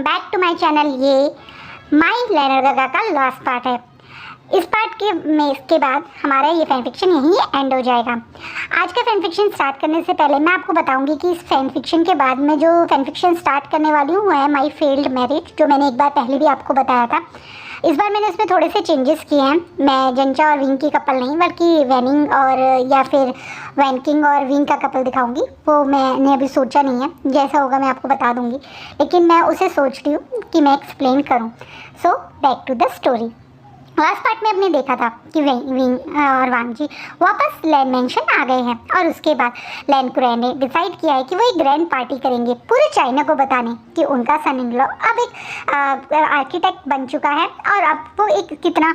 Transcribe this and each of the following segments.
Welcome back to my channel. ये my learner गगा का लास्ट पार्ट है। इस पार्ट के बाद हमारा ये फैन फिक्शन यहीं एंड हो जाएगा। आज का फैन फिक्शन स्टार्ट करने से पहले मैं आपको बताऊंगी कि इस फैन फिक्शन के बाद मैं जो फैन फिक्शन स्टार्ट करने वाली हूँ वो है माई फेल्ड मैरिज, जो मैंने एक बार पहले भी आपको बताया था। इस बार मैंने इसमें थोड़े से चेंजेस किए हैं। मैं जंचा और विंग की कपल नहीं बल्कि वैनिंग और या फिर वैनकिंग और विंग का कपल दिखाऊंगी। वो मैंने अभी सोचा नहीं है, जैसा होगा मैं आपको बता दूंगी, लेकिन मैं उसे सोच रही हूँ कि मैं एक्सप्लेन करूँ। So back to the story. Last part में हमने देखा था कि विंग और वांग जी वापस लैन मेंशन आ गए हैं और उसके बाद लैन कुरैन ने डिसाइड किया है कि वो एक ग्रैंड पार्टी करेंगे पूरे चाइना को बताने कि उनका सन इन लॉ अब एक आर्किटेक्ट बन चुका है और अब वो एक कितना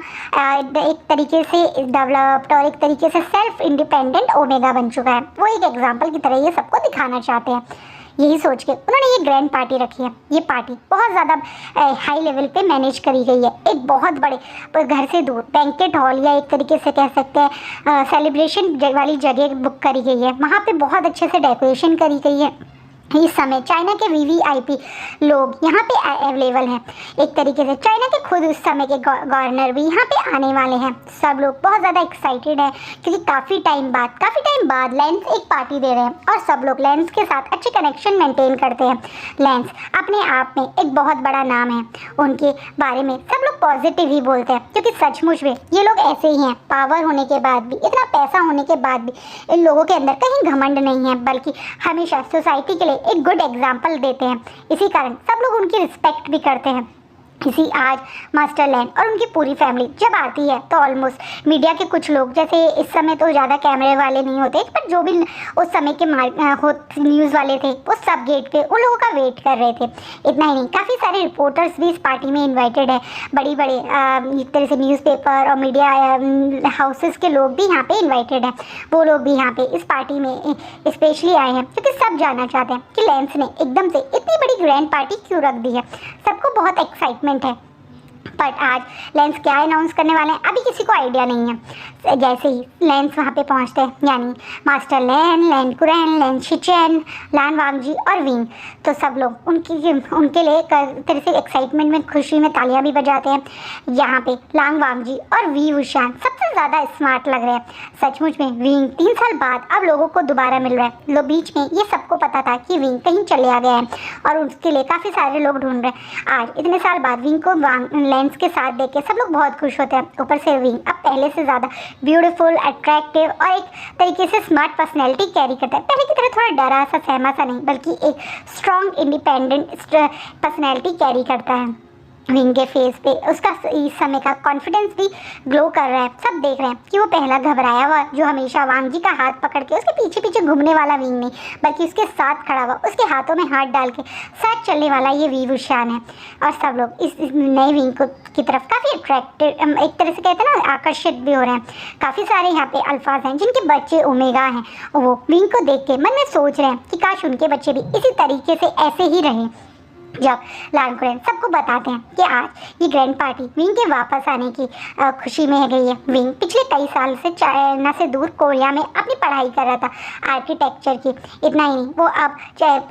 एक तरीके से डेवलप्ड और एक तरीके से सेल्फ इंडिपेंडेंट ओमेगा बन चुका है। वो एक एग्जाम्पल की तरह ये सबको दिखाना चाहते हैं। यही सोच के उन्होंने ये ग्रैंड पार्टी रखी है। ये पार्टी बहुत ज़्यादा हाई लेवल पे मैनेज करी गई है। एक बहुत बड़े घर से दूर बैंकेट हॉल या एक तरीके से कह सकते हैं सेलिब्रेशन वाली जगह बुक करी गई है। वहाँ पे बहुत अच्छे से डेकोरेशन करी गई है। इस समय चाइना के वीवीआईपी लोग यहाँ पे अवेलेबल हैं। एक तरीके से चाइना के खुद उस समय के गवर्नर भी यहाँ पे आने वाले हैं। सब लोग बहुत ज़्यादा एक्साइटेड हैं क्योंकि काफ़ी टाइम बाद लेंस एक पार्टी दे रहे हैं और सब लोग लेंस के साथ अच्छे कनेक्शन मेंटेन करते हैं। लेंस अपने आप में एक बहुत बड़ा नाम है। उनके बारे में सब लोग पॉजिटिव ही बोलते हैं क्योंकि सचमुच में ये लोग ऐसे ही हैं। पावर होने के बाद भी, इतना पैसा होने के बाद भी इन लोगों के अंदर कहीं घमंड नहीं है, बल्कि हमेशा सोसाइटी के लिए एक गुड एग्जाम्पल देते हैं। इसी कारण सब लोग उनकी रिस्पेक्ट भी करते हैं। इसी आज मास्टर लैन और उनकी पूरी फैमिली जब आती है तो ऑलमोस्ट मीडिया के कुछ लोग, जैसे इस समय तो ज़्यादा कैमरे वाले नहीं होते, पर जो भी उस समय के न्यूज़ वाले थे वो सब गेट पे उन लोगों का वेट कर रहे थे। इतना ही नहीं, काफ़ी सारे रिपोर्टर्स भी इस पार्टी में इन्वाइटेड है। बड़ी एक तरह से न्यूज़पेपर और मीडिया हाउसेस के लोग भी यहाँ पे इन्वाइटेड हैं। वो लोग भी यहाँ पे इस पार्टी में स्पेशली आए हैं क्योंकि सब जानना चाहते हैं कि लेंस ने एकदम से इतनी बड़ी ग्रैंड पार्टी क्यों रख दी है। सबको बहुत एक्साइटमेंट है, बट आज लेंस क्या अनाउंस करने वाले हैं अभी किसी को आइडिया नहीं है। जैसे ही लेंस वहाँ पे पहुँचते हैं, यानी मास्टर लैन कुरैन, लैन शिचेन, लान वांग जी और विंग, तो सब लोग उनके लिए तरह से एक्साइटमेंट में, खुशी में तालियां भी बजाते हैं। यहाँ पे लांग वांग जी और वी वुशान सबसे ज़्यादा स्मार्ट लग रहे हैं। सचमुच में विंग 3 साल बाद अब लोगों को दोबारा मिल रहा है। बीच में ये सबको पता था कि विंग कहीं चले आ गया है और उसके लिए काफ़ी सारे लोग ढूंढ रहे हैं। आज इतने साल बाद विंग को लेंस के साथ देख के सब लोग बहुत खुश होते हैं। ऊपर से विंग अब पहले से ज़्यादा ब्यूटीफुल, अट्रैक्टिव और एक तरीके से स्मार्ट पर्सनैलिटी कैरी करता है। पहले की तरह थोड़ा डरा सा सहमा सा नहीं, बल्कि एक स्ट्रॉन्ग इंडिपेंडेंट पर्सनैलिटी कैरी करता है। विंग के फेस पे उसका इस समय का कॉन्फिडेंस भी ग्लो कर रहा है। सब देख रहे हैं कि वो पहला घबराया हुआ जो हमेशा वांग जी का हाथ पकड़ के उसके पीछे पीछे घूमने वाला विंग नहीं, बल्कि उसके साथ खड़ा हुआ, उसके हाथों में हाथ डाल के साथ चलने वाला ये वी वुशान है। और सब लोग इस नए विंग की तरफ काफ़ी अट्रैक्टिव, एक तरह से कहते हैं ना, आकर्षित भी हो रहे हैं। काफ़ी सारे यहाँ पे अल्फाज हैं जिनके बच्चे ओमेगा हैं। वो विंग को देख के मन में सोच रहे हैं कि काश उनके बच्चे भी इसी तरीके से ऐसे ही रहें। जब लान कुरैन सबको बताते हैं कि आज ये ग्रैंड पार्टी विंग के वापस आने की खुशी में गई है। विंग पिछले कई साल से चाइना से दूर कोरिया में अपनी पढ़ाई कर रहा था आर्किटेक्चर की। इतना ही नहीं, वो अब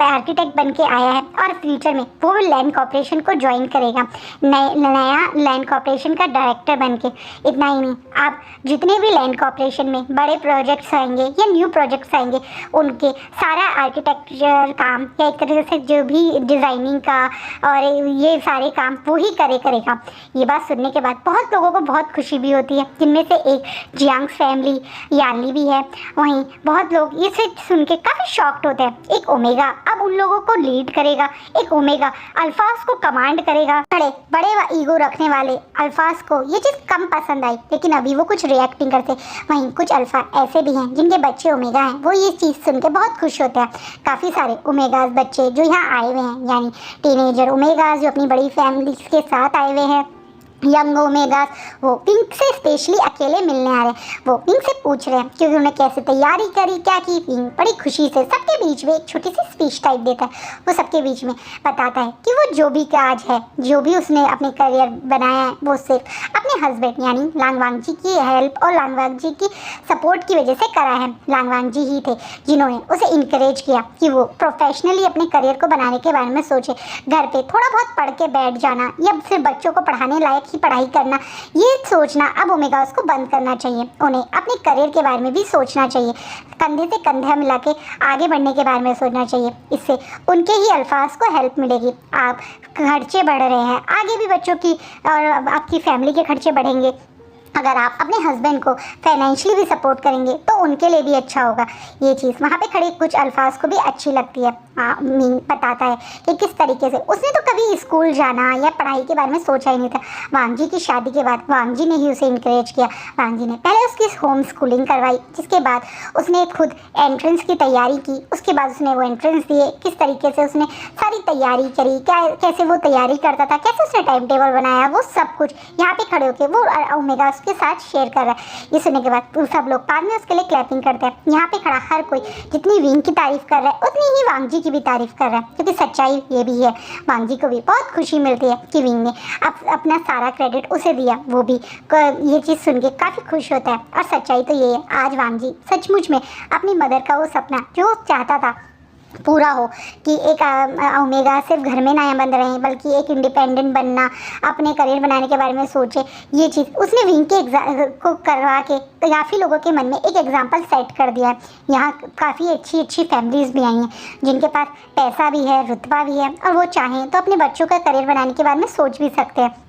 आर्किटेक्ट बन के आया है और फ्यूचर में वो लैंड कॉर्पोरेशन को ज्वाइन करेगा, नया लैंड कॉर्पोरेशन का डायरेक्टर बन के। इतना ही नहीं, अब जितने भी लैंड कॉर्पोरेशन में बड़े प्रोजेक्ट्स आएंगे या न्यू प्रोजेक्ट्स आएंगे, उनके सारा आर्किटेक्चर काम या एक तरह से जो भी डिज़ाइनिंग का और ये सारे काम वो ही करेगा। ये बात सुनने के बाद बहुत लोगों को बहुत खुशी भी होती है, जिनमें से एक जियांग फैमिली यानली भी है। वहीं बहुत लोग ये सुन के काफ़ी शॉक्ड होते हैं। एक ओमेगा अब उन लोगों को लीड करेगा, एक ओमेगा अल्फाज को कमांड करेगा। बड़े ईगो रखने वाले अल्फाज को ये चीज़ कम पसंद आई, लेकिन अभी वो कुछ रिएक्ट नहीं करते। वहीं कुछ अल्फा ऐसे भी हैं जिनके बच्चे ओमेगा हैं, वो ये चीज़ सुन के बहुत खुश होते हैं। काफ़ी सारे ओमेगाज बच्चे जो यहाँ आए हुए हैं, यानी टीनेजर ओमेगास जो अपनी बड़ी फैमिली के साथ आए हुए हैं, यंग ओमेगास वो विंग से स्पेशली अकेले मिलने आ रहे हैं। वो विंग से पूछ रहे हैं कि उन्होंने कैसे तैयारी करी, क्या की। विंग बड़ी खुशी से सबके बीच में एक छोटी सी स्पीच टाइप देता है। वो सबके बीच में बताता है कि वो जो भी काज है, जो भी उसने अपने करियर बनाया है, वो सिर्फ अपने हस्बैंड यानी लांगवांग जी की हेल्प और लांगवांग जी की सपोर्ट की वजह से करा है। लांगवांग जी ही थे जिन्होंने उसे इनकरेज किया कि वो प्रोफेशनली अपने करियर को बनाने के बारे में सोचे। घर पे थोड़ा बहुत पढ़ के बैठ जाना या सिर्फ बच्चों को पढ़ाने लायक ही पढ़ाई करना, ये सोचना अब ओमेगास को बंद करना चाहिए। उन्हें अपने करियर के बारे में भी सोचना चाहिए, कंधे से कंधा मिला के आगे बढ़ने के बारे में सोचना चाहिए। इससे उनके ही अल्फाज को हेल्प मिलेगी। आप खर्चे बढ़ रहे हैं, आगे भी बच्चों की और आपकी फैमिली के खर्चे बढ़ेंगे। अगर आप अपने हस्बैंड को फाइनेंशियली भी सपोर्ट करेंगे तो उनके लिए भी अच्छा होगा। ये चीज़ वहाँ पे खड़े कुछ अल्फाज को भी अच्छी लगती है। मीन बताता है कि किस तरीके से उसने तो कभी स्कूल जाना या पढ़ाई के बारे में सोचा ही नहीं था। वांग जी की शादी के बाद वांग जी ने ही उसे इनकरेज किया। वांग जी ने पहले उसकी होम स्कूलिंग करवाई, जिसके बाद उसने खुद एंट्रेंस की तैयारी की। उसके बाद उसने वो एंट्रेंस दिए, किस तरीके से उसने सारी तैयारी करी, क्या कैसे वो तैयारी करता था, कैसे उसने टाइम टेबल बनाया, वो सब कुछ यहाँ पे खड़े होकर वो ओमेगा के साथ शेयर कर रहा है। ये सुनने के बाद सब लोग बाद में उसके लिए क्लैपिंग करते हैं। यहाँ पे खड़ा हर कोई जितनी विंग की तारीफ कर रहा है उतनी ही वांग जी की भी तारीफ कर रहा है, क्योंकि सच्चाई ये भी है। वांग जी को भी बहुत खुशी मिलती है कि विंग ने अपना सारा क्रेडिट उसे दिया। वो भी ये चीज़ सुन के काफ़ी खुश होता है। और सच्चाई तो ये है, आज वांग जी सचमुच में अपनी मदर का वो सपना जो चाहता था पूरा हो कि एक ओमेगा सिर्फ घर में ना बंद रहे बल्कि एक इंडिपेंडेंट बनना, अपने करियर बनाने के बारे में सोचे। ये चीज़ उसने विंग के को करवा के काफ़ी लोगों के मन में एक एग्जांपल सेट कर दिया है। यहाँ काफ़ी अच्छी अच्छी फैमिलीज़ भी आई हैं जिनके पास पैसा भी है, रुतबा भी है, और वो चाहें तो अपने बच्चों का करियर बनाने के बारे में सोच भी सकते हैं।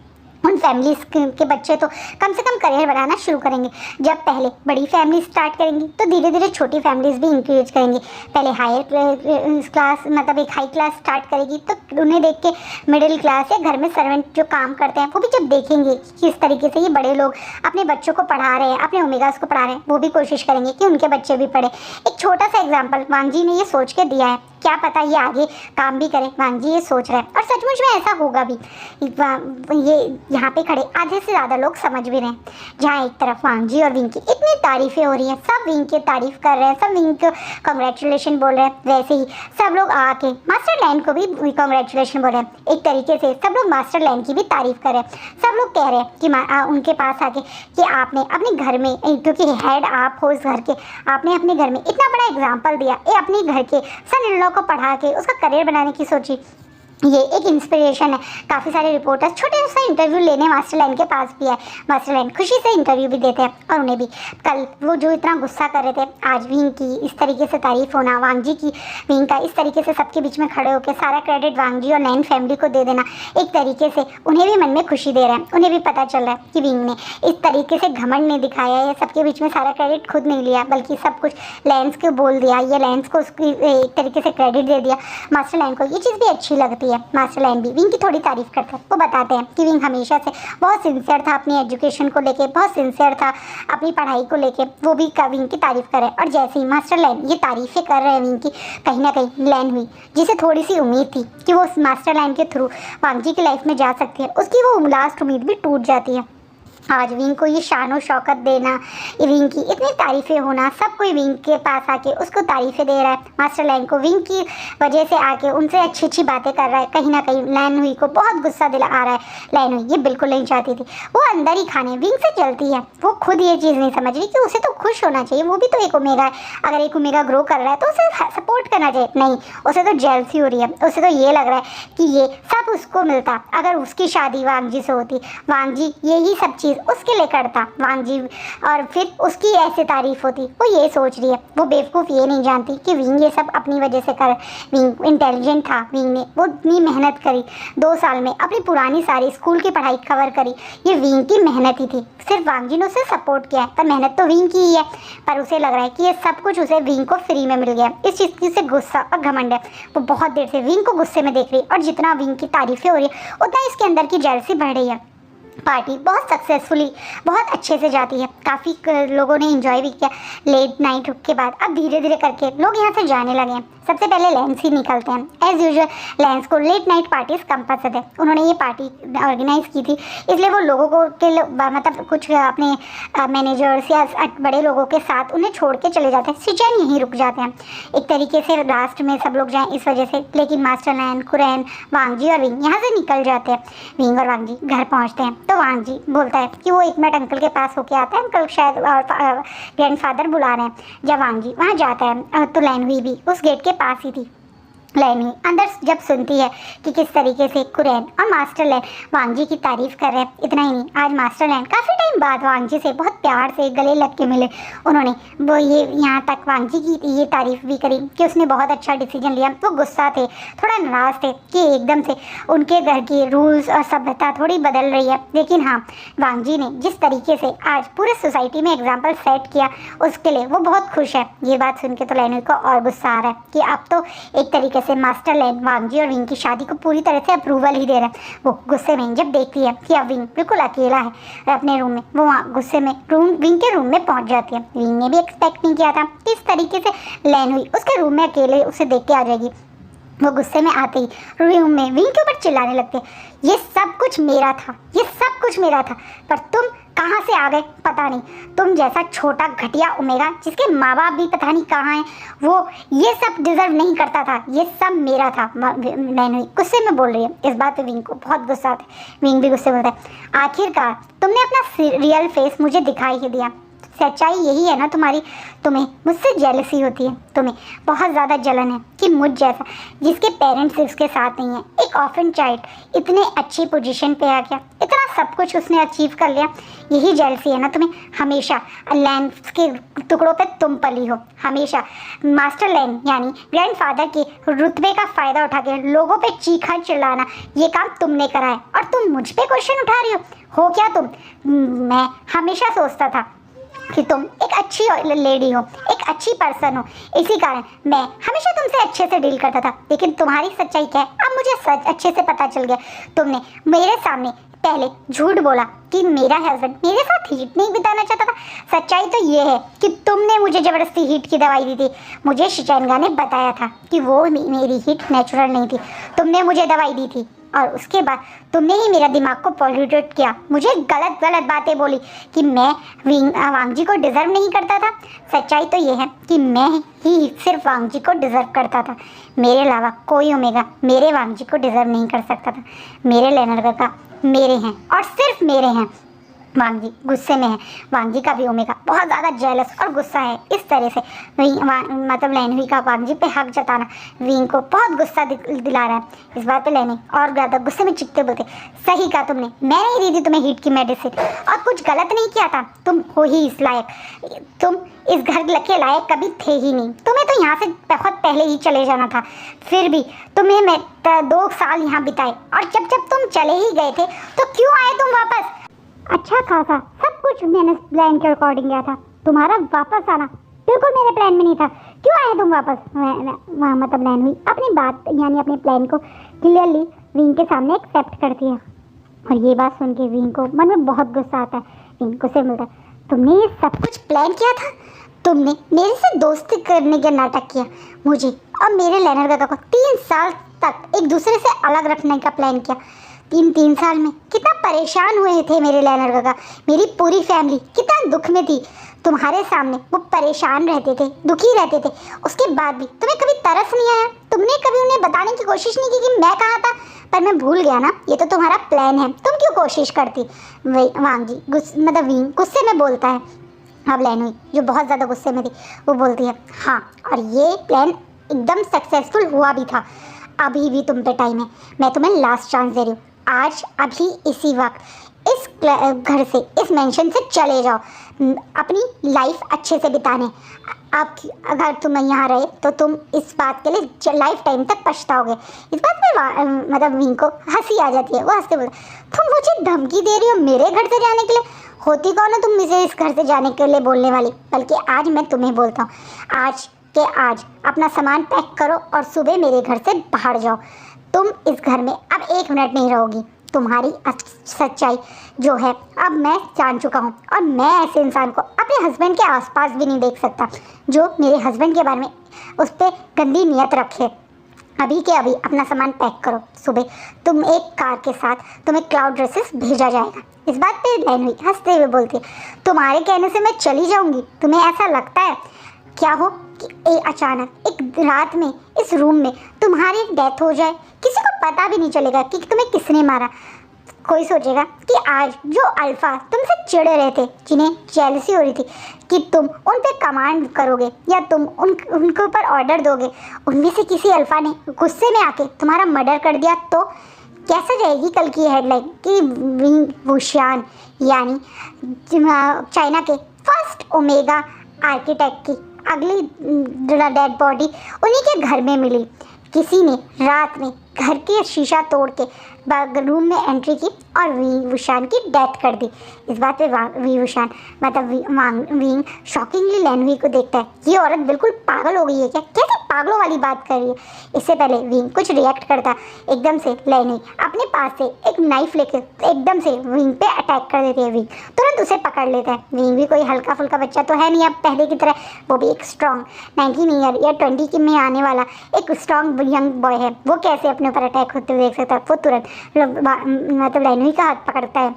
उन फैमिलीज के बच्चे तो कम से कम करियर बनाना शुरू करेंगे। जब पहले बड़ी फैमिली स्टार्ट करेंगी तो धीरे धीरे छोटी फैमिलीज भी इंक्रीज करेंगी। पहले हायर क्लास मतलब एक हाई क्लास स्टार्ट करेगी तो उन्हें देख के मिडिल क्लास या घर में सर्वेंट जो काम करते हैं वो भी जब देखेंगे किस तरीके से ये बड़े लोग अपने बच्चों को पढ़ा रहे हैं, अपने ओमेगास को पढ़ा रहे हैं, वो भी कोशिश करेंगे कि उनके बच्चे भी पढ़े। एक छोटा सा एग्जाम्पल वांग जी ने ये सोच के दिया है, क्या पता ये आगे काम भी करें। वांग जी ये सोच रहे हैं और सचमुच में ऐसा होगा भी। ये यहाँ पे खड़े आधे से ज़्यादा लोग समझ भी रहे हैं। जहाँ एक तरफ वांग जी और विंग की इतनी तारीफ़ें हो रही हैं, सब विंग की तारीफ़ कर रहे हैं, सब विंग को कॉन्ग्रेचुलेशन बोल रहे हैं, वैसे ही सब लोग आके मास्टर लैंड को भी कॉन्ग्रेचुलेशन बोल रहे हैं। एक तरीके से सब लोग मास्टर लैंड की भी तारीफ़ कर रहे हैं। सब लोग कह रहे हैं कि उनके पास आके कि आपने अपने घर में, क्योंकि हेड आप हो इस घर के, आपने अपने घर में इतना बड़ा एग्जाम्पल दिया। ये अपने घर के सन इन लॉ को पढ़ा के उसका करियर बनाने की सोची, ये एक इंस्पिरेशन है। काफ़ी सारे रिपोर्टर्स छोटे सा इंटरव्यू लेने मास्टर लैंड के पास भी आए। मास्टर लैंड खुशी से इंटरव्यू भी देते हैं और उन्हें भी कल वो जो इतना गुस्सा कर रहे थे, आज विंग की इस तरीके से तारीफ होना, वांग जी की विंग का इस तरीके से सबके बीच में खड़े होकर सारा क्रेडिट वांग जी और लैंड फैमिली को दे देना, एक तरीके से उन्हें भी मन में खुशी दे रहा है। उन्हें भी पता चल रहा है कि विंग ने इस तरीके से घमंड नहीं दिखाया है, सबके बीच में सारा क्रेडिट खुद नहीं लिया बल्कि सब कुछ लैंड को बोल दिया, या लैंड को उसकी एक तरीके से क्रेडिट दे दिया। मास्टर लैंड को ये चीज़ भी अच्छी लगती है। मास्टर लैंड भी विंग की थोड़ी तारीफ करते हैं। वो बताते हैं कि विंग हमेशा से बहुत सिंसियर था अपनी एजुकेशन को लेके, बहुत सिंसियर था अपनी पढ़ाई को लेके, वो भी विंग की तारीफ कर रहे हैं। और जैसे ही मास्टर लैंड ये तारीफ़ें कर रहे हैं विंग की, कहीं ना कहीं लैंड हुई जिसे थोड़ी सी उम्मीद थी कि वो मास्टर लैंड के थ्रू वांग जी की लाइफ में जा सकती है, उसकी वो लास्ट उम्मीद भी टूट जाती है। आज विंग को ये शान और शौकत देना, विंग की इतनी तारीफ़ें होना, सब कोई विंग के पास आके उसको तारीफ़ें दे रहा है। मास्टर लैंड को विंग की वजह से आके उनसे अच्छी अच्छी बातें कर रहा है। कहीं ना कहीं लैन हुई को बहुत गुस्सा दिला आ रहा है। लैन हुई ये बिल्कुल नहीं चाहती थी, वो अंदर ही खाने विंग से जलती है। वो खुद ये चीज़ नहीं समझ रही कि उसे तो खुश होना चाहिए, वो भी तो एक ओमेगा है। अगर एक ओमेगा ग्रो कर रहा है तो उसे सपोर्ट करना चाहिए। नहीं, उसे तो जेलसी हो रही है। उसे तो ये लग रहा है कि ये सब उसको मिलता अगर उसकी शादी वांग जी से होती, वांग जी यही सब चीज़ उसके लिए करता वांग जी, और फिर उसकी ऐसे तारीफ होती। वो ये सोच रही है, वो बेवकूफ़ ये नहीं जानती कि विंग ये सब अपनी वजह से कर। विंग इंटेलिजेंट था, विंग ने वो इतनी मेहनत करी, 2 साल में अपनी पुरानी सारी स्कूल की पढ़ाई कवर करी। ये विंग की मेहनत ही थी, सिर्फ वांग जी ने उसे सपोर्ट किया है, पर मेहनत तो विंग की ही है। पर उसे लग रहा है कि ये सब कुछ उसे विंग को फ्री में मिल गया। इस चीज़ की उसे गुस्सा और घमंड है। वो बहुत देर से विंग को गुस्से में देख रही है और जितना विंग की तारीफें हो रही है उतना इसके अंदर की जेलसी बढ़ रही है। पार्टी बहुत सक्सेसफुली, बहुत अच्छे से जाती है। काफ़ी लोगों ने एंजॉय भी किया। लेट नाइट के बाद अब धीरे धीरे करके लोग यहाँ से जाने लगे हैं। सबसे पहले लेंस ही निकलते हैं। एज़ यूजुअल लेंस को लेट नाइट पार्टीज कम पसंद है। उन्होंने ये पार्टी ऑर्गेनाइज की थी, इसलिए वो लोगों को मतलब कुछ अपने मैनेजर्स या बड़े लोगों के साथ उन्हें छोड़ के चले जाते हैं। सिचैन यहीं रुक जाते हैं एक तरीके से, लास्ट में सब लोग जाएँ इस वजह से। लेकिन मास्टर लैन, कुरैन, वांग जी और विंग यहाँ से निकल जाते हैं। विंग और वांग जी घर पहुँचते हैं तो वांग जी बोलता है कि वो 1 मिनट अंकल के पास होके आता है, अंकल शायद और ग्रैंडफादर बुला रहे हैं। जब वांग जी वहाँ जाता है तो लैन हुई भी उस गेट के पास ही थी। लैन हुई अंदर जब सुनती है कि किस तरीके से कुरैन और मास्टर लैन वांग जी की तारीफ कर रहे हैं, इतना ही नहीं, आज मास्टर लैन काफ़ी टाइम बाद वांग जी से बहुत प्यार से गले लग के मिले। उन्होंने वो ये यहाँ तक वांग जी की ये तारीफ भी करी कि उसने बहुत अच्छा डिसीजन लिया। वो गुस्सा थे, थोड़ा नाराज़ थे कि एकदम से उनके घर की रूल्स और सभ्यता थोड़ी बदल रही है। लेकिन हाँ, वांग जी ने जिस तरीके से आज पूरे सोसाइटी में एग्जाम्पल सेट किया उसके लिए वो बहुत खुश है। ये बात सुन के तो लैन हुई को और गुस्सा आ रहा है कि अब तो एक तरीके से मास्टर लैन वांग जी और विंग की शादी को पूरी तरह से अप्रूवल ही दे रहे हैं। वो गुस्से में जब देखती है कि अब विंग बिल्कुल अकेला है अपने रूम में, वो वहाँ गुस्से में विंग के रूम में पहुँच जाती है। विंग ने भी एक्सपेक्ट नहीं किया था कि इस तरीके से लैन हुई उसके रूम में अकेले उसे देख के आ जाएगी। वो गुस्से में आते ही रूम में विंग के ऊपर चिल्लाने लगते, ये सब कुछ मेरा था, ये सब कुछ मेरा था, पर तुम कहाँ से आ गए पता नहीं। तुम जैसा छोटा घटिया ओमेगा जिसके माँ बाप भी पता नहीं कहाँ हैं, वो ये सब डिजर्व नहीं करता था, ये सब मेरा था। लैन हुई गुस्से में बोल रही है। इस बात पे विंग को बहुत गुस्सा आता है। विंग भी गुस्से में बोलता है, आखिरकार तुमने अपना रियल फेस मुझे दिखाई ही दिया। सच्चाई यही है ना तुम्हारी, तुम्हें मुझसे जेलसी होती है, तुम्हें बहुत ज़्यादा जलन है कि मुझ जैसा जिसके पेरेंट्स उसके साथ नहीं है, एक ऑर्फन चाइल्ड इतने अच्छी पोजीशन पे आ गया, इतना सब कुछ उसने अचीव कर लिया, यही जेलसी है ना तुम्हें। हमेशा लैंस के टुकड़ों पे तुम पली हो, हमेशा मास्टर लैन यानी ग्रैंडफादर के रुतबे का फ़ायदा उठा के लोगों पे चीखा चिल्लाना ये काम तुमने करा है और तुम मुझ पे क्वेश्चन उठा रही हो क्या तुम? मैं हमेशा सोचता था कि तुम एक अच्छी लेडी हो, एक अच्छी पर्सन हो, इसी कारण मैं हमेशा तुमसे अच्छे से डील करता था। लेकिन तुम्हारी सच्चाई क्या है अब मुझे अच्छे से पता चल गया। तुमने मेरे सामने पहले झूठ बोला कि मेरा हस्बैंड मेरे साथ हीट नहीं बिताना चाहता था। सच्चाई तो ये है कि तुमने मुझे ज़बरदस्ती हीट की दवाई दी थी। मुझे शिचैनगा ने बताया था कि वो मेरी हीट नेचुरल नहीं थी, तुमने मुझे दवाई दी थी और उसके बाद तुमने ही मेरा दिमाग को पॉल्यूटेड किया, मुझे गलत गलत बातें बोली कि मैं वांग जी को डिज़र्व नहीं करता था। सच्चाई तो ये है कि मैं ही सिर्फ वांग जी को डिज़र्व करता था, मेरे अलावा कोई ओमेगा मेरे वांग जी को डिज़र्व नहीं कर सकता था। मेरे लेनरगा मेरे हैं और सिर्फ मेरे हैं। वांग जी गुस्से में है। वांग जी का भी ओमेगा बहुत ज़्यादा जेलस और गुस्सा है। इस तरह से मतलब लैन हुई का वांग जी पे हक जताना विंग को बहुत गुस्सा दिला रहा है। इस बात पे लैन और ज़्यादा गुस्से में चिकते बोलते, सही कहा तुमने, मैं नहीं दी थी तुम्हें हीट की मेडिसिन और कुछ गलत नहीं किया था, तुम हो ही इस लायक, तुम इस घर के लायक कभी थे ही नहीं, तुम्हें तो यहाँ से बहुत पहले ही चले जाना था। फिर भी तुम्हें मैं 2 साल यहाँ बिताए और जब जब तुम चले ही गए थे तो क्यों आए तुम वापस? अच्छा खासा सब कुछ मैंने प्लान के अकॉर्डिंग किया था, तुम्हारा वापस आना बिल्कुल मेरे प्लान में नहीं था, क्यों आए तुम वापस? मतलब लैन हुई अपनी बात यानी अपने प्लान को क्लियरली विंग के सामने एक्सेप्ट करती है और ये बात सुन के विंग को मन में बहुत गुस्सा आता है। विंग को से मिलता है, तुमने ये सब कुछ प्लान किया था, तुमने मेरे से दोस्ती करने का नाटक किया, मुझे और मेरे लेनरगा को 3 साल तक एक दूसरे से अलग रखने का प्लान किया। 3 साल में कितना परेशान हुए थे मेरे लेनरगा, मेरी पूरी फैमिली कितना दुख में थी। तुम्हारे सामने वो परेशान रहते थे, दुखी रहते थे, उसके बाद भी तुम्हें कभी तरस नहीं आया, तुमने कभी उन्हें बताने की कोशिश नहीं की कि मैं कहाँ था? पर मैं भूल गया ना, ये तो तुम्हारा प्लान है, तुम क्यों कोशिश करती? वांग जी मतलब विंग गुस्से में बोलता है। अब लैन हुई जो बहुत ज़्यादा गुस्से में थी वो बोलती है, हाँ और ये प्लान एकदम सक्सेसफुल हुआ भी था। अभी भी तुम पे टाइम है, मैं तुम्हें लास्ट चांस दे रही हूँ, आज अभी इसी वक्त इस घर से इस मेंशन से चले जाओ अपनी लाइफ अच्छे से बिताने। आप अगर तुम यहाँ रहे तो तुम इस बात के लिए लाइफ टाइम तक पछताओगे। इस बात पे मतलब विंग को हंसी आ जाती है। वो हंसते बोलते, तुम मुझे धमकी दे रही हो मेरे घर से जाने के लिए? होती कौन है तुम मुझे इस घर से जाने के लिए बोलने वाली? बल्कि आज मैं तुम्हें बोलता हूँ, आज के आज अपना सामान पैक करो और सुबह मेरे घर से बाहर जाओ। तुम इस घर में अब 1 मिनट नहीं रहोगी, तुम्हारी सच्चाई जो है अब मैं जान चुका हूँ, और मैं ऐसे इंसान को अपने हस्बैंड के आसपास भी नहीं देख सकता जो मेरे हस्बैंड के बारे में उस पर गंदी नीयत रखे। अभी के अभी अपना सामान पैक करो, सुबह तुम एक कार के साथ तुम्हें क्लाउड ड्रेसेस भेजा जाएगा। इस बात पे लैन हुई हंसते हुए बोलती है, तुम्हारे कहने से मैं चली जाऊंगी? तुम्हें ऐसा लगता है क्या हो कि अचानक एक रात में इस रूम में तुम्हारी डेथ हो जाए, किसी को पता भी नहीं चलेगा कि तुम्हें किसने मारा। कोई सोचेगा कि आज जो अल्फा तुमसे चिढ़ रहे थे, जिन्हें जेलसी हो रही थी कि तुम उन पे कमांड करोगे या तुम उनके ऊपर ऑर्डर दोगे, उनमें से किसी अल्फा ने गुस्से में आके तुम्हारा मर्डर कर दिया, तो कैसा जाएगी कल की हेडलाइन कि विंग वुशियान यानी चाइना के फर्स्ट ओमेगा आर्किटेक्ट की अगली डेड बॉडी उन्हीं के घर में मिली। किसी ने रात में घर के शीशा तोड़ के रूम में एंट्री की और वी वुशान की डेथ कर दी। इस बात पे वी वुशान मतलब विंग शॉकिंगली लैनवी को देखता है, ये औरत बिल्कुल पागल हो गई है क्या? कैसे पागलों वाली बात कर रही है? इससे पहले विंग कुछ रिएक्ट करता, एकदम से लैनवी अपने पास से एक नाइफ लेके एकदम से विंग पे अटैक कर देती है। विंग तुरंत उसे पकड़ लेता है। विंग भी कोई हल्का फुल्का बच्चा तो है नहीं अब पहले की तरह, वो भी एक स्ट्रॉन्ग 19 ईयर या 20 की में आने वाला एक स्ट्रॉन्ग यंग बॉय है। वो कैसे अपने ऊपर अटैक होते हुए देख सकता है? वो तुरंत मतलब लैनवी का हाथ पकड़ता है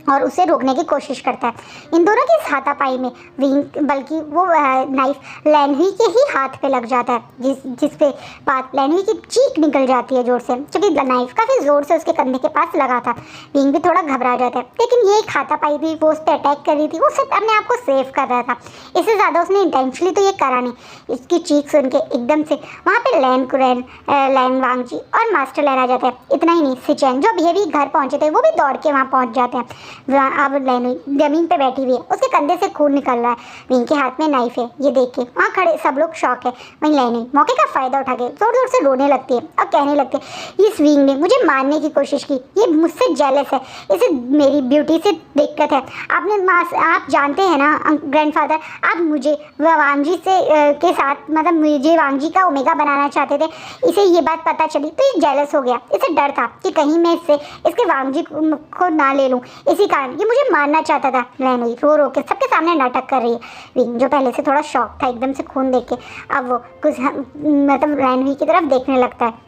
और उसे रोकने की कोशिश करता है। इन दोनों की हाथापाई में विंग बल्कि वो नाइफ लैनवी के ही हाथ पे लग जाता है, जिस पे बात लैनवी की चीख निकल जाती है जोर से, क्योंकि नाइफ काफ़ी ज़ोर से उसके कंधे के पास लगा था। विंग भी थोड़ा घबरा जाता है, लेकिन ये एक हाथापाई थी, वो उस पर अटैक कर रही थी, वो सिर्फ अपने आप को सेव कर रहा था। इससे ज़्यादा उसने इंटेंशनली तो ये करा नहीं। इसकी चीख सुन के एकदम से वहाँ पर लैन वांगजी और मास्टर लैन आ जाते हैं। इतना ही नहीं, सिचेन जो अभी घर पहुँचे थे वो भी दौड़ के वहाँ पहुँच जाते हैं। अब लैनवी जमीन पे बैठी हुई है, उसके कंधे से खून निकल रहा है, विंग के हाथ में नाइफ है। ये देख के वहाँ खड़े सब लोग शॉक है। वहीं लैनवी मौके का फ़ायदा उठा के जोर जोर से रोने लगती है और कहने लगती है, इस विंग ने मुझे मारने की कोशिश की, ये मुझसे जेलस है, इसे मेरी ब्यूटी से दिक्कत है। आप जानते हैं ना ग्रैंडफादर, आप मुझे वांगजी से के साथ मतलब मुझे वांगजी का ओमेगा बनाना चाहते थे। इसे ये बात पता चली तो ये जेलस हो गया। इसे डर था कि कहीं मैं इसके वांगजी को ना ले लूँ, इसी कारण ये मुझे मारना चाहता था। लैनवी रो रो के सबके सामने नाटक कर रही है। विंग जो पहले से थोड़ा शॉक था एकदम से खून देख के, अब वो कुछ मतलब लैनवी की तरफ देखने लगता है।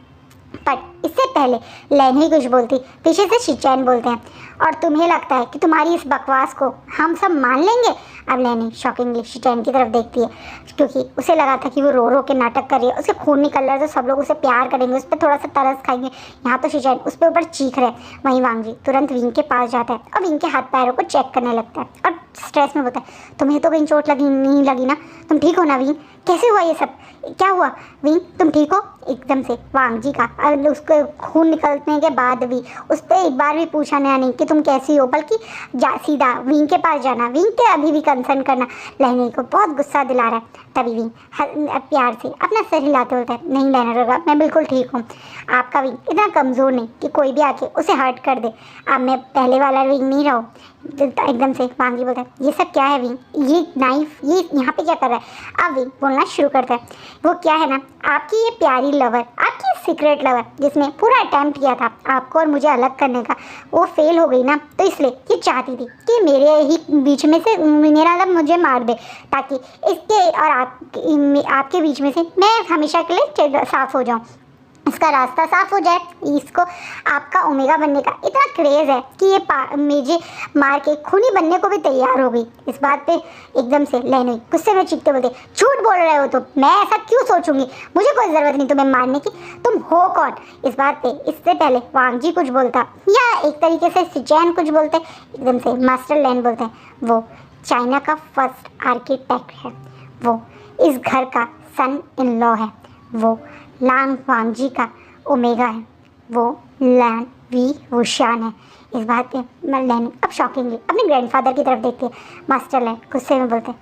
पर इससे पहले लैनवी कुछ बोलती, पीछे से शिचैन बोलते हैं, और तुम्हें लगता है कि तुम्हारी इस बकवास को हम सब मान लेंगे? अब लैनवी शॉकिंगली शिचैन की तरफ देखती है, क्योंकि उसे लगा था कि वो रो रो के नाटक कर रही है, उसके खून निकल रहा है तो सब लोग उसे प्यार करेंगे, उस पर थोड़ा सा तरस खाएंगे। यहाँ तो शिचैन उस पर ऊपर चीख रहे। वहीं वांगजी तुरंत विंग के पास जाता है और विंग के हाथ पैरों को चेक करने लगता है और स्ट्रेस में बोलता है, तुम्हें तो कहीं चोट लगी नहीं लगी ना? तुम ठीक हो ना विंग? कैसे हुआ ये सब? क्या हुआ विंग, तुम ठीक हो? एकदम से वांगजी का उसके खून निकलने के बाद भी उस पर एक बार भी पूछा नहीं कि तुम कैसी हो, बल्कि सीधा विंग के पास जाना, विंग के अभी भी कंसर्न करना लैनवी को बहुत गुस्सा दिला रहा है। तभी विंग प्यार से अपना सर हिलाते बोलता है, नहीं लैनवी, मैं बिल्कुल ठीक हूँ। आपका विंग इतना कमज़ोर नहीं कि कोई भी आके उसे हर्ट कर दे। अब मैं पहले वाला विंग नहीं रहा हूँ। एकदम से वांगजी बोलता है, ये सब क्या है विंग? ये नाइफ ये यहाँ पे क्या कर रहा है? अब विंग बोलना शुरू करता है, वो क्या है ना, आपकी ये प्यारी लवर, आपकी सीक्रेट लवर जिसने पूरा अटैम्प्ट किया था आपको और मुझे अलग करने का, वो फेल हो गई ना, तो इसलिए ये चाहती थी कि मेरे ही बीच में से मेरा मतलब मुझे मार दे, ताकि इसके और आपके बीच में से मैं हमेशा के लिए साफ हो जाऊँ, इसका रास्ता साफ हो जाए। इसको आपका ओमेगा बनने का इतना क्रेज़ है कि ये मुझे मार के खूनी बनने को भी तैयार हो गई। इस बात पे एकदम से लैनवी गुस्से में चीखते बोलते, झूठ बोल रहे हो तुम, मैं ऐसा क्यों सोचूंगी, मुझे कोई ज़रूरत नहीं तुम्हें मारने की, तुम हो कौन? इस बात पे इससे पहले वांगजी कुछ बोलता या एक तरीके से सिचैन कुछ बोलते, एकदम से मास्टर लैन बोलते हैं, वो चाइना का फर्स्ट आर्किटेक्ट है, वो इस घर का सन इन लॉ है, वो लांग वांगजी का ओमेगा है, वो लैन वी वुशान है। इस बात पे लैन अब शॉकिंगली अपने ग्रैंडफादर की तरफ देखती है। मास्टर लैन गुस्से में बोलते हैं,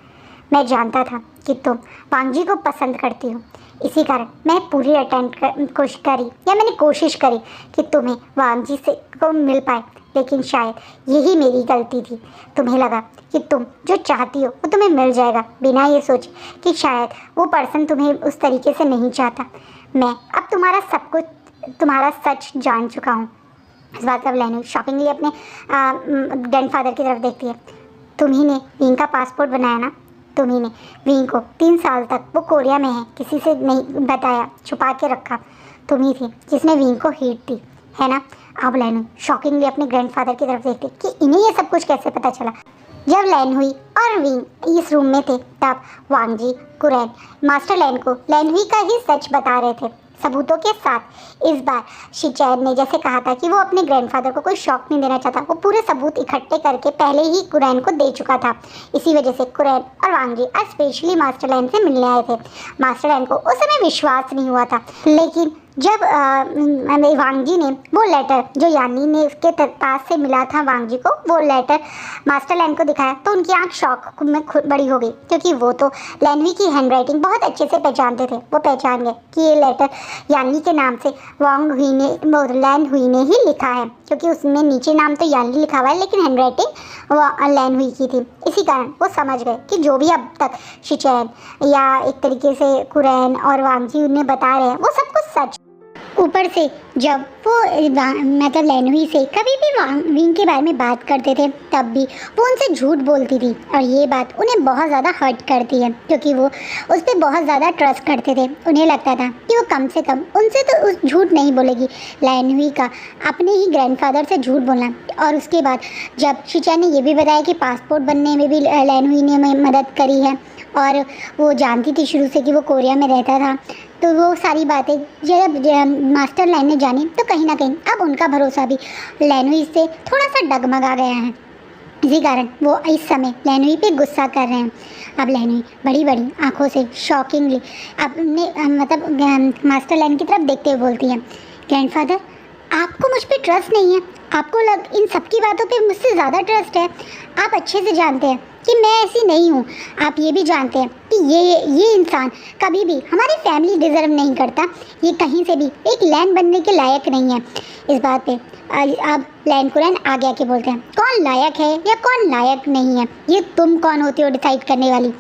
मैं जानता था कि तुम वांगजी को पसंद करती हो, इसी कारण मैं पूरी मैंने कोशिश करी कि तुम्हें वांगजी से को मिल पाए, लेकिन शायद यही मेरी गलती थी। तुम्हें लगा कि तुम जो चाहती हो वो तुम्हें मिल जाएगा, बिना ये सोचे कि शायद वो पर्सन तुम्हें उस तरीके से नहीं चाहता। मैं अब तुम्हारा सब कुछ, तुम्हारा सच जान चुका हूँ। इस बात पर लैनवी शॉकिंगली अपने ग्रैंडफादर की तरफ देखती है। तुम्ही ने विंग का पासपोर्ट बनाया ना? तुम्ही ने विंग को 3 साल तक वो कोरिया में है किसी से नहीं बताया, छुपा के रखा। तुम्ही थी जिसने विंग को हिट दी, है ना? अब लैनवी शॉकिंगली अपने ग्रैंडफादर की तरफ देखती कि इन्हें ये सब कुछ कैसे पता चला। जब लैनहुई और विंग इस रूम में थे तब वांग जी कुरैन मास्टर लैन को लैनहुई का ही सच बता रहे थे, सबूतों के साथ। इस बार शिचैन ने जैसे कहा था कि वो अपने ग्रैंडफादर को कोई शॉक नहीं देना चाहता, वो पूरे सबूत इकट्ठे करके पहले ही कुरैन को दे चुका था। इसी वजह से कुरैन और वांग जी आज स्पेशली मास्टर लैन से मिलने आए थे। मास्टर लैन को उस समय विश्वास नहीं हुआ था, लेकिन जब वांग जी ने वो लेटर जो यानी ने उसके पास से मिला था वांग जी को, वो लेटर मास्टर लैन को दिखाया तो उनकी आंख शॉक में बड़ी हो गई, क्योंकि वो तो लैनवी की हैंडराइटिंग बहुत अच्छे से पहचानते थे। वो पहचान गए कि ये लेटर यानी के नाम से वांग हुई ने लैन हुई ने ही लिखा है, क्योंकि उसमें नीचे नाम तो यानी लिखा हुआ है लेकिन हैंडराइटिंग वो लैन हुई की थी। इसी कारण वो समझ गए कि जो भी अब तक शिचैन या एक तरीके से कुरैन और वांग जी उन्हें बता रहे हैं वो सब कुछ सच। ऊपर से जब वो मतलब लैनहुई से कभी भी विंग के बारे में बात करते थे तब भी वो उनसे झूठ बोलती थी, और ये बात उन्हें बहुत ज़्यादा हर्ट करती है, क्योंकि वो उस पर बहुत ज़्यादा ट्रस्ट करते थे। उन्हें लगता था कि वो कम से कम उनसे तो उस झूठ नहीं बोलेगी। लैनहुई का अपने ही ग्रैंडफादर से झूठ बोलना, और उसके बाद जब शिचैन ने ये भी बताया कि पासपोर्ट बनने में भी लैनहुई ने मदद करी है, और वो जानती थी शुरू से कि वो कोरिया में रहता था, तो वो सारी बातें जब मास्टर लैन ने जानी तो कहीं ना कहीं अब उनका भरोसा भी लैनहुई से थोड़ा सा डगमगा गया है। इसी कारण वो इस समय लैनहुई पे गुस्सा कर रहे हैं। अब लैनहुई बड़ी बड़ी आंखों से शॉकिंगली अपने मतलब मास्टर लैन की तरफ देखते हुए बोलती है, ग्रैंडफादर आपको मुझ पर ट्रस्ट नहीं है, आपको इन सब की बातों पे मुझसे ज़्यादा ट्रस्ट है। आप अच्छे से जानते हैं कि मैं ऐसी नहीं हूँ। आप ये भी जानते हैं कि ये इंसान कभी भी हमारी फैमिली डिज़र्व नहीं करता, ये कहीं से भी एक लैन बनने के लायक नहीं है। इस बात पे अब लैन कुरैन आगे आके बोलते हैं, कौन लायक है या कौन लायक नहीं है ये तुम कौन होती हो डिसाइड करने वाली।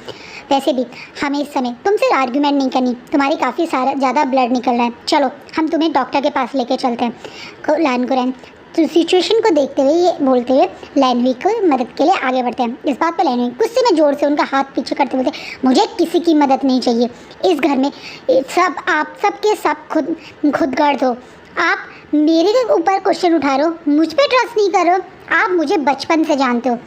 वैसे भी हमें इस समय तुमसे आर्ग्यूमेंट नहीं करनी, तुम्हारी काफ़ी ज़्यादा ब्लड निकल रहा है, चलो हम तुम्हें डॉक्टर के पास लेके चलते हैं। लैन कुरैन तो सिचुएशन को देखते हुए ये बोलते हुए लैनवी को मदद के लिए आगे बढ़ते हैं। इस बात पर लैनवी गुस्से में जोर से उनका हाथ पीछे करते बोलते, मुझे किसी की मदद नहीं चाहिए। इस घर में सब आप सबके सब खुद गर्द हो। आप मेरे ऊपर क्वेश्चन उठा रहे हो, मुझ पर ट्रस्ट नहीं कर रहे हो। आप मुझे बचपन से जानते हो,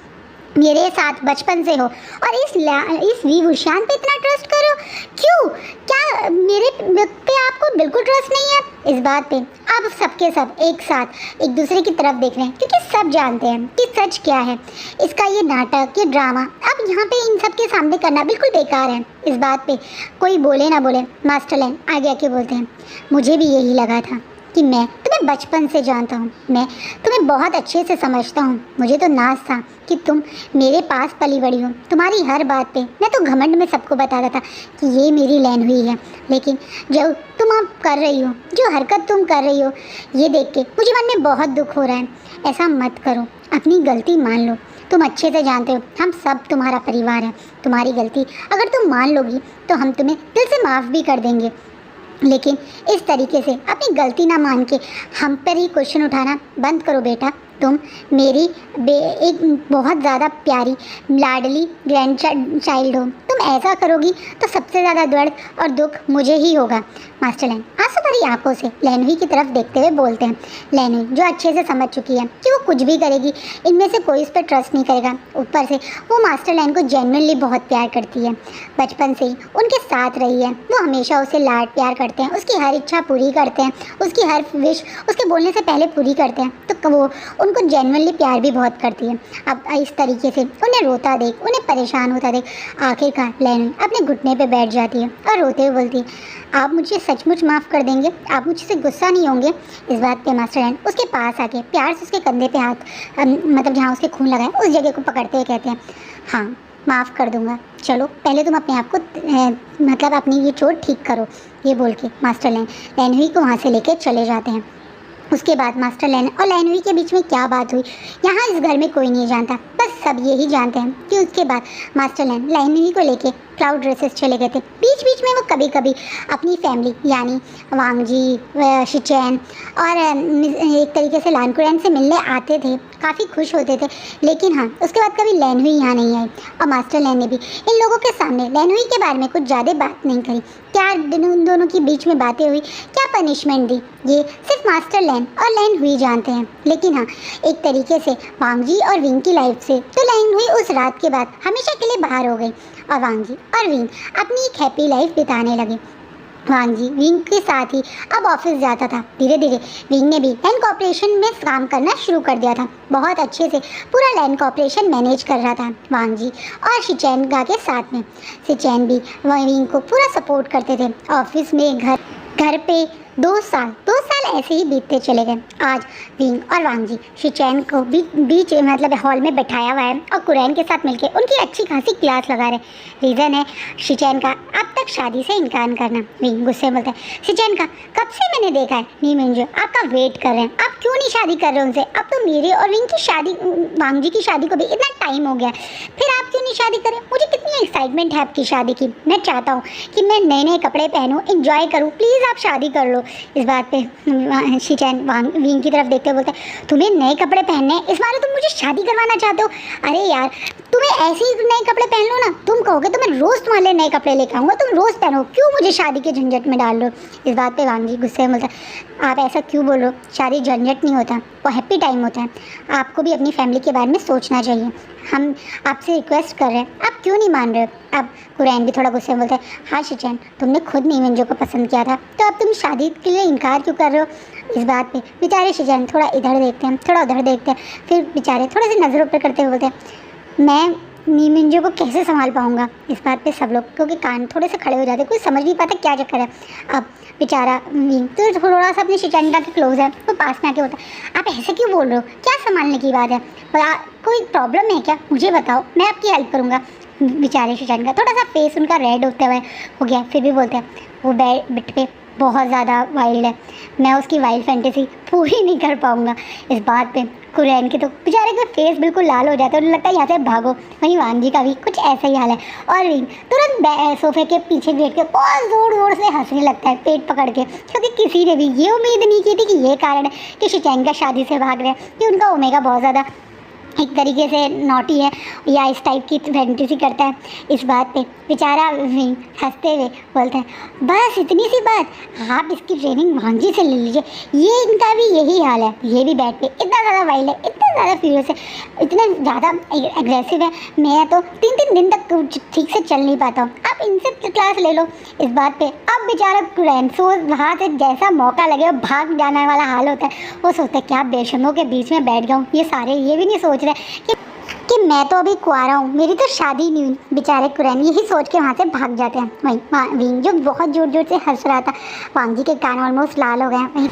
मेरे साथ बचपन से हो, और इस वी वुशान पे इतना ट्रस्ट करो क्यों? क्या मेरे पे आपको बिल्कुल ट्रस्ट नहीं है? इस बात पे अब सबके सब एक साथ एक दूसरे की तरफ देख रहे हैं, क्योंकि सब जानते हैं कि सच क्या है। इसका ये नाटक, ये ड्रामा अब यहाँ पे इन सब के सामने करना बिल्कुल बेकार है। इस बात पे कोई बोले ना बोले, मास्टर लैन आगे आके बोलते हैं, मुझे भी यही लगा था कि मैं तुम्हें बचपन से जानता हूँ, मैं तुम्हें बहुत अच्छे से समझता हूँ। मुझे तो नाज था कि तुम मेरे पास पली बड़ी हो। तुम्हारी हर बात पे मैं तो घमंड में सबको बताता था कि ये मेरी लैन हुई है, लेकिन जो तुम अब कर रही हो, जो हरकत तुम कर रही हो, ये देख के मुझे मन में बहुत दुख हो रहा है। ऐसा मत करो, अपनी गलती मान लो। तुम अच्छे से जानते हो हम सब तुम्हारा परिवार है। तुम्हारी गलती अगर तुम मान लोगी तो हम तुम्हें दिल से माफ़ भी कर देंगे, लेकिन इस तरीके से अपनी गलती ना मान के हम पर ही क्वेश्चन उठाना बंद करो बेटा। तुम मेरी एक बहुत ज़्यादा प्यारी लाडली ग्रैंड चाइल्ड हो। तुम ऐसा करोगी तो सबसे ज़्यादा दर्द और दुख मुझे ही होगा। मास्टर लैन आंसू भरी आंखों से लैनवी की तरफ देखते हुए बोलते हैं। लैनवी जो अच्छे से समझ चुकी है कि वो कुछ भी करेगी, इनमें से कोई उस पर ट्रस्ट नहीं करेगा। ऊपर से वो मास्टर लैन को जेन्युइनली बहुत प्यार करती है, बचपन से ही उनके साथ रही है। वो हमेशा उसे लाड प्यार करते हैं, उसकी हर इच्छा पूरी करते हैं, उसकी हर विश उसके बोलने से पहले पूरी करते हैं। तो वो उनको जेन्युइनली प्यार भी बहुत करती है। अब इस तरीके से उन्हें रोता देख, उन्हें परेशान होता देख, आखिरकार लैनवी अपने घुटने पे बैठ जाती है और रोते हुए बोलती है, आप मुझे सचमुच माफ़ कर देंगे? आप मुझसे गुस्सा नहीं होंगे? इस बात पे मास्टर लैन उसके पास आके प्यार से उसके कंधे पे हाथ मतलब जहाँ उसके खून लगा है उस जगह को पकड़ते हुए कहते हैं, हाँ माफ़ कर दूंगा, चलो पहले तुम अपने आप को मतलब अपनी ये चोट ठीक करो। ये बोल के मास्टर लैनवी को वहाँ से लेके चले जाते हैं। उसके बाद मास्टर लैन और लैनवी के बीच में क्या बात हुई यहाँ इस घर में कोई नहीं जानता, बस सब यही जानते हैं कि उसके बाद मास्टर लैनवी को लेके क्लाउड ड्रेसेस चले गए थे। बीच बीच में वो कभी कभी अपनी फैमिली यानी वांगजी, शिचैन और एक तरीके से लान कुरैन से मिलने आते थे, काफ़ी खुश होते थे। लेकिन हाँ, उसके बाद कभी लैन हुई यहाँ नहीं आई और मास्टर लैन ने भी इन लोगों के सामने लैन हुई के बारे में कुछ ज़्यादा बात नहीं करी। क्या उन दोनों के बीच में बातें हुई, क्या पनिशमेंट दी, ये सिर्फ मास्टर लैन और लैन हुई जानते हैं। लेकिन हाँ, एक तरीके से वांगजी और विंग की लाइफ से तो लैन हुई उस रात के बाद हमेशा के लिए बाहर हो गई और वांगजी और विंग अपनी एक हैप्पी लाइफ बिताने लगे। वांगजी विंग के साथ ही अब ऑफिस जाता था। धीरे धीरे विंग ने भी लैन कॉर्पोरेशन में काम करना शुरू कर दिया था। बहुत अच्छे से पूरा लैन कॉर्पोरेशन मैनेज कर रहा था वांगजी और शिचैनगा के साथ में। शिचैन भी विंग को पूरा सपोर्ट करते थे। ऑफिस में, घर पे 2 साल ऐसे ही बीतते चले गए। आज विंग और वांगजी शिचैन को बीच मतलब हॉल में बैठाया हुआ है और कुरैन के साथ मिलके उनकी अच्छी खासी क्लास लगा रहे। रीज़न है शिचैन का अब तक शादी से इनकार करना। विंग गुस्से में बोलता है, शिचैन का कब से मैंने देखा है नी मिंजो आपका वेट कर रहे हैं, आप क्यों नहीं शादी कर रहे उनसे? अब तो मेरे और विंग की शादी, वांगजी की शादी को भी इतना टाइम हो गया, फिर आप क्यों नहीं शादी करें? मुझे कितनी एक्साइटमेंट है आपकी शादी की। मैं चाहता हूँ कि मैं नए नए कपड़े पहनूँ, इंजॉय करूँ, प्लीज़ आप शादी कर लो। इस बात पे शिचैन विंग की तरफ देखते हुए बोलते हैं, तुम्हें नए कपड़े पहनने हैं, इस बार तुम मुझे शादी करवाना चाहते हो? अरे यार, तुम्हें ऐसे ही नए कपड़े पहन लो ना, तुम कहोगे तो मैं रोज़ तुम्हारे लिए नए कपड़े लेकर आऊँगा, तुम रोज़ पहनो, क्यों मुझे शादी के झंझट में डाल लो? इस बात पे वांगजी गुस्से में बोलता है, आप ऐसा क्यों बोल रहे हो? शादी झंझट नहीं होता, वो हैप्पी टाइम होता है। आपको भी अपनी फैमिली के बारे में सोचना चाहिए। हम आपसे रिक्वेस्ट कर रहे हैं, आप क्यों नहीं मान रहे हो? अब कुरैन भी थोड़ा गुस्से में बोलता है, हाँ शिचैन, तुमने खुद नी मिंजो को पसंद किया था, तो अब तुम शादी के लिए इनकार क्यों कर रहे हो? इस बात पे बेचारे शिचैन थोड़ा इधर देखते हैं, थोड़ा उधर देखते हैं, फिर बेचारे थोड़े से नज़र ऊपर करते हुए बोलते हैं, मैं नी मिंजो को कैसे संभाल पाऊँगा? इस बात पे सब लोग क्योंकि कान थोड़े से खड़े हो जाते, कोई समझ नहीं पाता क्या चक्कर है। अब बेचारा विंग तो थोड़ा सा अपने शिचैन के क्लोज है, वो पास में आके बोलता है, आप ऐसे क्यों बोल रहे हो? क्या संभालने की बात है? कोई प्रॉब्लम है क्या? मुझे बताओ, मैं आपकी हेल्प करूँगा। बेचारे शिचैन का थोड़ा सा फेस उनका रेड होते हुए हो गया, फिर भी बोलते हैं, वो बेड पे बहुत ज़्यादा वाइल्ड है, मैं उसकी वाइल्ड फैंटेसी पूरी नहीं कर पाऊँगा। इस बात पे कुरैन के तो बेचारे का फेस बिल्कुल लाल हो जाता है, उन्हें लगता है यहाँ से भागो। वहीं वांगजी का भी कुछ ऐसा ही हाल है और विंग तुरंत सोफे के पीछे बैठ के बहुत ज़ोर ज़ोर से हंसने लगता है पेट पकड़ के, क्योंकि किसी ने भी ये उम्मीद नहीं की थी कि ये कारण है कि शिचैन का शादी से भाग रहे हैं, कि उनका ओमेगा बहुत ज़्यादा एक तरीके से नॉटी है या इस टाइप की फैंटेसी करता है। इस बात पे बेचारा विंग हंसते हुए बोलता है, बस इतनी सी बात, आप इसकी ट्रेनिंग वांगजी से ले लीजिए, ये इनका भी यही हाल है, ये भी बैठ पे इतना ज़्यादा वाइल्ड है, इतना ज़्यादा फ्यूरियस है, इतना ज़्यादा एग्रेसिव है, मैं तो 3-3 दिन तक ठीक से चल नहीं पाता हूँ, आप इनसे क्लास ले लो। इस बात पे अब बेचारा कुरैन वहाँ से जैसा मौका लगे वो भाग जाने वाला हाल होता है। वो सोचता है क्या बेशर्मों के बीच में बैठ गया हूँ, ये सारे ये भी नहीं सोच रहे कि मैं तो अभी कुंवारा हूँ, मेरी तो शादी नहीं हुई। बेचारे कुरैन यही सोच के वहाँ से भाग जाते हैं। वहीं विंग जो बहुत जोर जोर से हंस रहा था, वांगजी के कान ऑलमोस्ट लाल हो गए।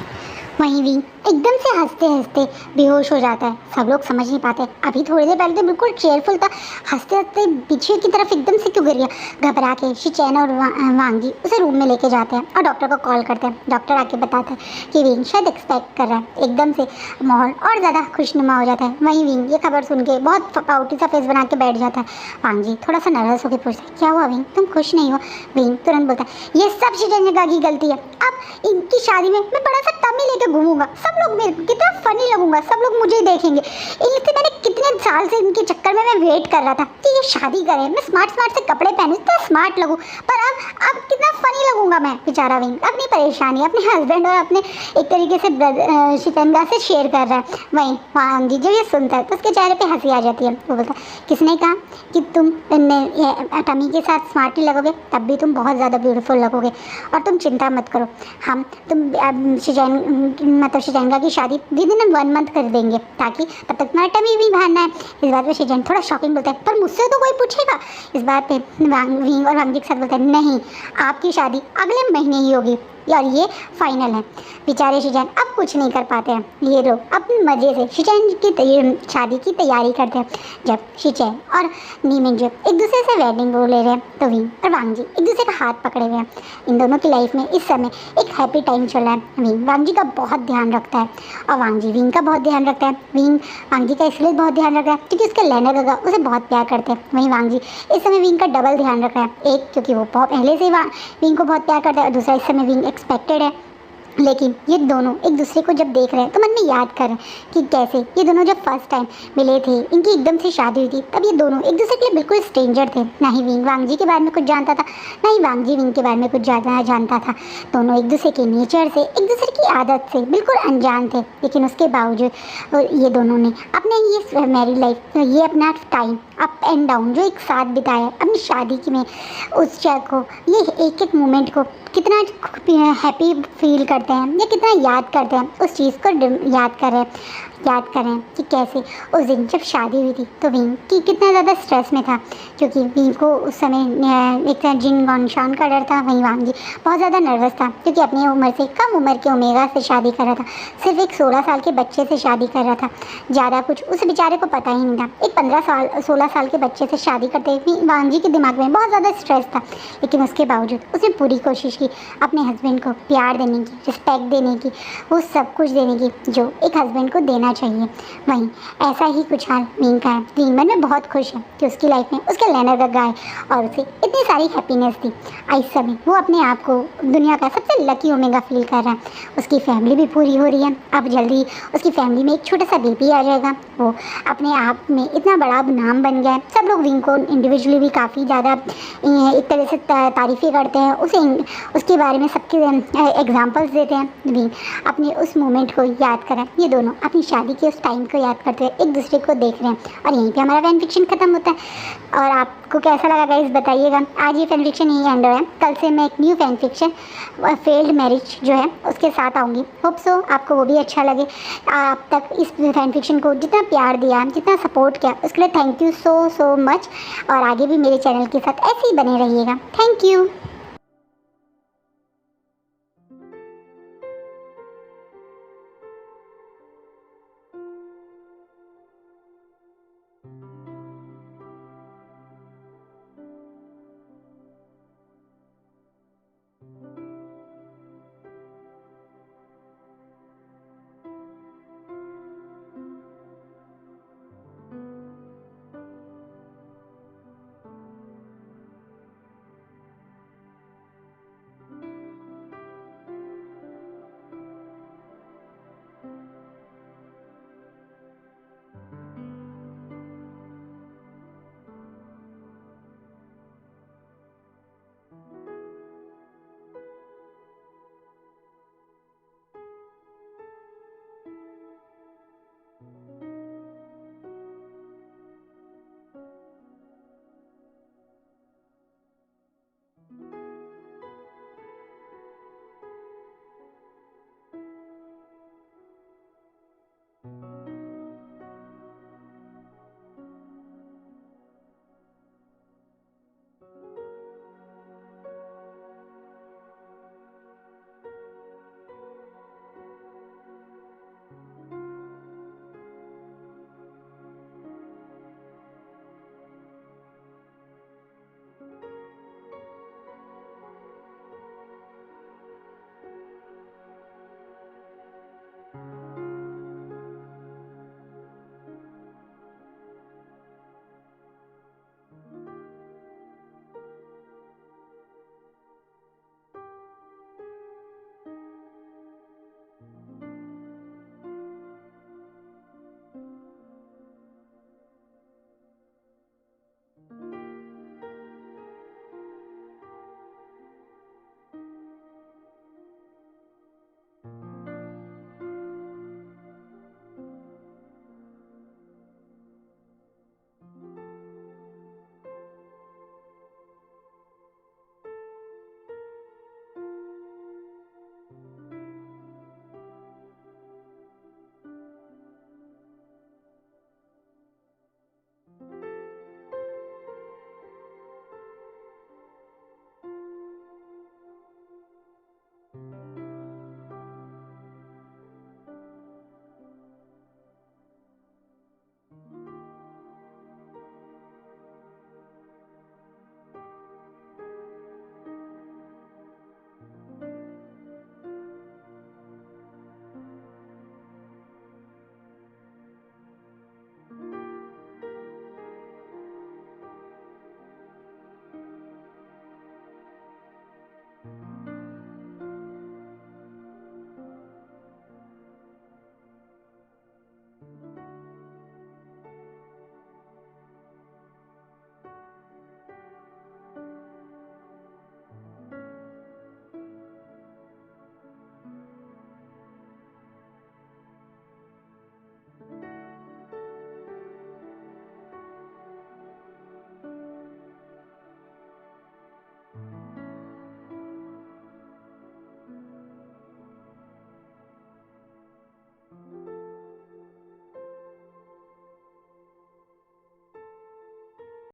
वहीं विंग एकदम से हंसते हंसते बेहोश हो जाता है। सब लोग समझ नहीं पाते, अभी थोड़ी देर पहले तो बिल्कुल चेयरफुल था, हंसते हंसते पीछे की तरफ एकदम से क्यों गिर गया? घबरा के शिचैन और वांगजी उसे रूम में लेके जाते हैं और डॉक्टर को कॉल करते हैं। डॉक्टर आके बताता है कि विंग शायद एक्सपेक्ट कर रहा है। एकदम से माहौल और ज़्यादा खुशनुमा हो जाता है। वहीं विंग ये खबर सुन के बहुत पाउटी सा फेस बना के बैठ जाता है। वांगजी थोड़ा सा नर्वस होकर पूछता है, क्या हुआ विंग, तुम खुश नहीं हो? विंग तुरंत बोलता है, ये सब शिचैन की गलती है, अब इनकी शादी में मैं बड़ा सा टमी लेके घूमूंगा, सब लोग मेरे कितना फनी लगूंगा, सब लोग मुझे ही देखेंगे। इनसे मैंने कितने साल से इनके चक्कर में मैं वेट कर रहा था कि ये शादी करे, मैं स्मार्ट से कपड़े पहनूं, इतना स्मार्ट लगूं, पर अब कितना फनी लगूंगा मैं। बेचारा विंग अपनी परेशानी अपने हस्बैंड और अपने एक तरीके से शिकंगा से शेयर कर रहा है। वहीं वांगजी जब ये सुनता है तो उसके चेहरे पे हंसी आ जाती है। वो बोलता है, किसने कहा कि तुम टमी के साथ स्मार्ट नहीं लगोगे, तब भी तुम बहुत ज़्यादा ब्यूटीफुल लगोगे, और तुम चिंता मत करो, हम तुम शिजैंगा की शादी विद इन 1 मंथ कर देंगे, ताकि तब तक तुम्हारा टमी भी भानना है। इस बात पे शिजैंग थोड़ा शॉकिंग बोलता है, पर मुझसे तो कोई पूछेगा? इस बात पे विंग और वांगजी के साथ बोलता है, नहीं, आपकी शादी अगले महीने ही होगी। और ये फाइनल है। बेचारे शिचैन अब कुछ नहीं कर पाते हैं। ये लोग अपने मज़े से शिचैन की शादी की तैयारी करते हैं। जब शिचैन और नीमिंग एक दूसरे से वेडिंग वो ले रहे हैं तो विंग और वांग जी एक दूसरे का हाथ पकड़े हुए हैं। इन दोनों की लाइफ में इस समय एक हैप्पी टाइम चल रहा है। विंग वांग जी का बहुत ध्यान रखता है और वांग जी विंग का बहुत ध्यान रखता है। विंग वांग जी का इसलिए बहुत ध्यान रख रहा है क्योंकि उसके लेनर गगा उसे बहुत प्यार करते हैं। वहीं वांग जी इस समय विंग का डबल ध्यान रख रहा है। एक क्योंकि वो बहुत पहले से ही विंग को बहुत प्यार करता है और दूसरा इस समय विंग एक्सपेक्टेड है। लेकिन ये दोनों एक दूसरे को जब देख रहे हैं तो मन में याद कर रहे हैं कि कैसे ये दोनों जब फर्स्ट टाइम मिले थे, इनकी एकदम से शादी हुई थी, तब ये दोनों एक दूसरे के लिए बिल्कुल स्ट्रेंजर थे। ना ही विंग वांग जी के बारे में कुछ जानता था, ना ही वांग जी विंग के बारे में कुछ ज़्यादा जानता था। दोनों एक दूसरे के नेचर से, एक दूसरे की आदत से बिल्कुल अनजान थे। लेकिन उसके बावजूद ये दोनों ने अपने ये मैरिड लाइफ, ये अपना टाइम अप एंड डाउन जो एक साथ बिताया अपनी शादी की में, उस जगह को, ये एक एक मोमेंट को कितना हैप्पी फील करते हैं या कितना याद करते हैं, उस चीज़ को याद करें कि कैसे उस दिन जब शादी हुई थी तो विंग की कितना ज़्यादा स्ट्रेस में था, क्योंकि विंग को उस समय एक जिन गॉनशान का डर था। वहीं वांग जी बहुत ज़्यादा नर्वस था क्योंकि अपनी उम्र से कम उम्र के ओमेगा से शादी कर रहा था। सिर्फ एक 16 साल के बच्चे से शादी कर रहा था। ज़्यादा कुछ उस बेचारे को पता ही नहीं था। एक 16 साल के बच्चे से शादी करते हुए वांग जी के दिमाग में बहुत ज़्यादा स्ट्रेस था। लेकिन उसके बावजूद उसने पूरी कोशिश की अपने हस्बैंड को प्यार देने की, रिस्पेक्ट देने की, वो सब कुछ देने की जो एक हस्बैंड को देना चाहिए। वहीं ऐसा ही कुछ हाल विंग का है। विंग मन में बहुत खुश है कि उसकी लाइफ में उसके लेनर गगा है और उसे इतनी सारी हैप्पीनेस थी। इस समय वो अपने आप को दुनिया का सबसे लकी ओमेगा फील कर रहा है। उसकी फैमिली भी पूरी हो रही है। अब जल्दी उसकी फैमिली में एक छोटा सा बेबी आ जाएगा। वो अपने आप में इतना बड़ा नाम बन गया है। सब लोग विंग को इंडिविजुअली भी काफ़ी ज़्यादा एक तरह से तारीफ़ें करते हैं। उसके बारे में सबके एग्जाम्पल्स देते हैं। विंग अपने उस मोमेंट को याद करें। ये दोनों अपनी शादी के उस टाइम को याद करते हुए एक दूसरे को देख रहे हैं और यहीं पे हमारा फैन फिक्शन खत्म होता है। और आपको कैसा लगा गाइस बताइएगा। आज ये फैन फिक्शन यही एंड है। कल से मैं एक new fan fiction failed marriage जो है उसके साथ आऊँगी। होप सो आपको वो भी अच्छा लगे। आप तक इस फैन फिक्शन को जितना प्यार दिया, जितना सपोर्ट किया, उसके लिए थैंक यू सो मच। और आगे भी मेरे चैनल के साथ ऐसे ही बने रहिएगा। Thank you.